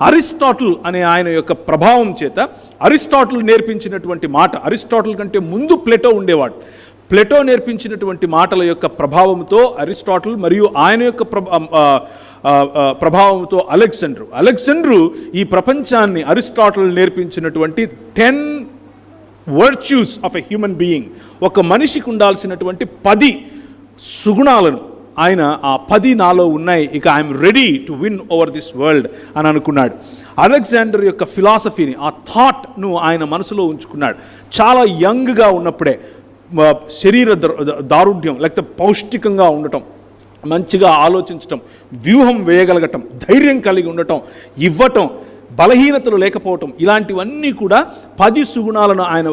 Aristotle అనే ఆయన యొక్క ప్రభావం చేత, అరిస్టాటిల్ నేర్పించినటువంటి మాట, అరిస్టాటిల్ కంటే ముందు ప్లేటో ఉండేవాడు. ప్లేటో నేర్పించినటువంటి మాటల యొక్క ప్రభావంతో అరిస్టాటిల్ మరియు ఆయన యొక్క ప్రభావంతో అలెగ్జాండరు ఈ ప్రపంచాన్ని అరిస్టాటిల్ నేర్పించినటువంటి 10 virtues of a human being, ఒక మనిషికి ఉండాల్సినటువంటి 10 సుగుణాలను ఆయన ఆ 10 నాలో ఉన్నాయి, ఇక I'm ready to win over this world అని అనుకున్నాడు. అలెగ్జాండర్ యొక్క ఫిలాసఫీని, ఆ థాట్ను ఆయన మనసులో ఉంచుకున్నాడు. చాలా యంగ్గా ఉన్నప్పుడే శరీర దారుఢ్యం, లేకపోతే పౌష్టికంగా ఉండటం, మంచిగా ఆలోచించటం, వ్యూహం వేయగలగటం, ధైర్యం కలిగి ఉండటం, ఇవ్వటం, బలహీనతలు లేకపోవటం, ఇలాంటివన్నీ కూడా 10 సుగుణాలను ఆయన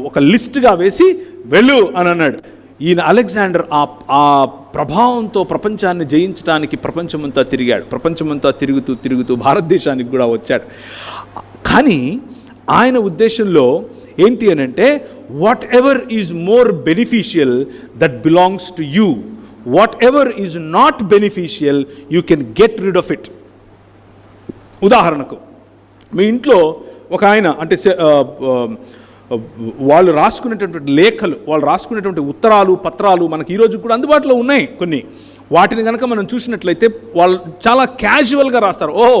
ఒక లిస్ట్గా వేసి వెళ్ళు అని అన్నాడు. ఈయన అలెగ్జాండర్ ఆ ప్రభావంతో ప్రపంచాన్ని జయించడానికి ప్రపంచమంతా తిరిగాడు. ప్రపంచమంతా తిరుగుతూ భారతదేశానికి కూడా వచ్చాడు. కానీ ఆయన ఉద్దేశంలో ఏంటి అని అంటే, what ever is more beneficial that belongs to you, what ever is not beneficial you can get rid of it. ఉదాహరణకు మీ ఇంట్లో ఒక ఆయన, అంటే వాళ్ళు రాసుకునేటటువంటి లేఖలు, వాళ్ళు రాసుకునేటువంటి ఉత్తరాలు, పత్రాలు మనకి ఈరోజు కూడా అందుబాటులో ఉన్నాయి కొన్ని. వాటిని కనుక మనం చూసినట్లయితే వాళ్ళు చాలా క్యాజువల్గా రాస్తారు. ఓహో,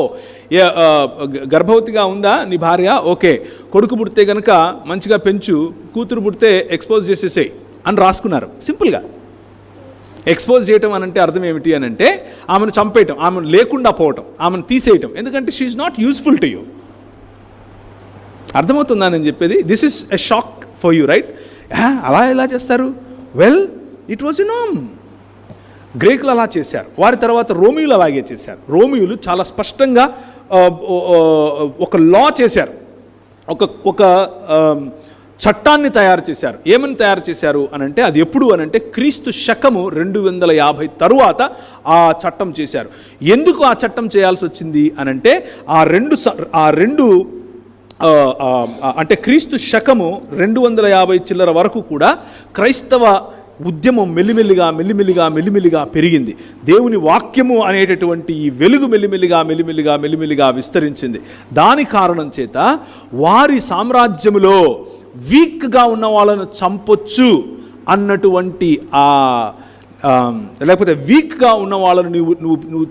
గర్భవతిగా ఉందా నీ భార్య, ఓకే, కొడుకు పుడితే కనుక మంచిగా పెంచు, కూతురు పుడితే ఎక్స్పోజ్ చేసేసేయి అని రాసుకున్నారు. సింపుల్గా ఎక్స్పోజ్ చేయటం అని అంటే అర్థం ఏమిటి అని అంటే, ఆమెను చంపేయటం, ఆమెను లేకుండా పోవటం, ఆమెను తీసేయటం. ఎందుకంటే she is not useful to you. అర్థమవుతుందా నేను చెప్పేది? This is a shock for you, right? అలా ఎలా చేస్తారు? Well, it was a norm. గ్రీకులు అలా చేశారు, వారి తర్వాత రోమియోలు అలాగే చేశారు. రోమియోలు చాలా స్పష్టంగా ఒక లా చేశారు, ఒక చట్టాన్ని తయారు చేశారు. ఏమని తయారు చేశారు అని అంటే, అది ఎప్పుడు అని అంటే క్రీస్తు శకము 250 తరువాత ఆ చట్టం చేశారు. ఎందుకు ఆ చట్టం చేయాల్సి వచ్చింది అని అంటే, ఆ రెండు అంటే క్రీస్తు శకము 250 చిల్లర వరకు కూడా క్రైస్తవ ఉద్యమం మెల్లిమెల్లిగా పెరిగింది. దేవుని వాక్యము అనేటటువంటి ఈ వెలుగు మెల్లిమెల్లిగా విస్తరించింది. దాని కారణం చేత వారి సామ్రాజ్యములో వీక్గా ఉన్న వాళ్ళను చంపొచ్చు అన్నటువంటి లేకపోతే వీక్గా ఉన్న వాళ్ళను నువ్వు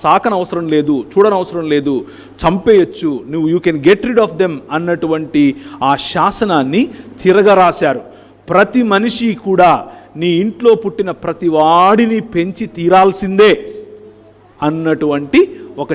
సాకనవసరం లేదు, చూడనవసరం లేదు, చంపేయచ్చు, you can get rid of them అన్నటువంటి ఆ శాసనాన్ని తిరగరాశారు. ప్రతి మనిషి కూడా నీ ఇంట్లో పుట్టిన ప్రతి వాడిని పెంచి తీరాల్సిందే అన్నటువంటి ఒక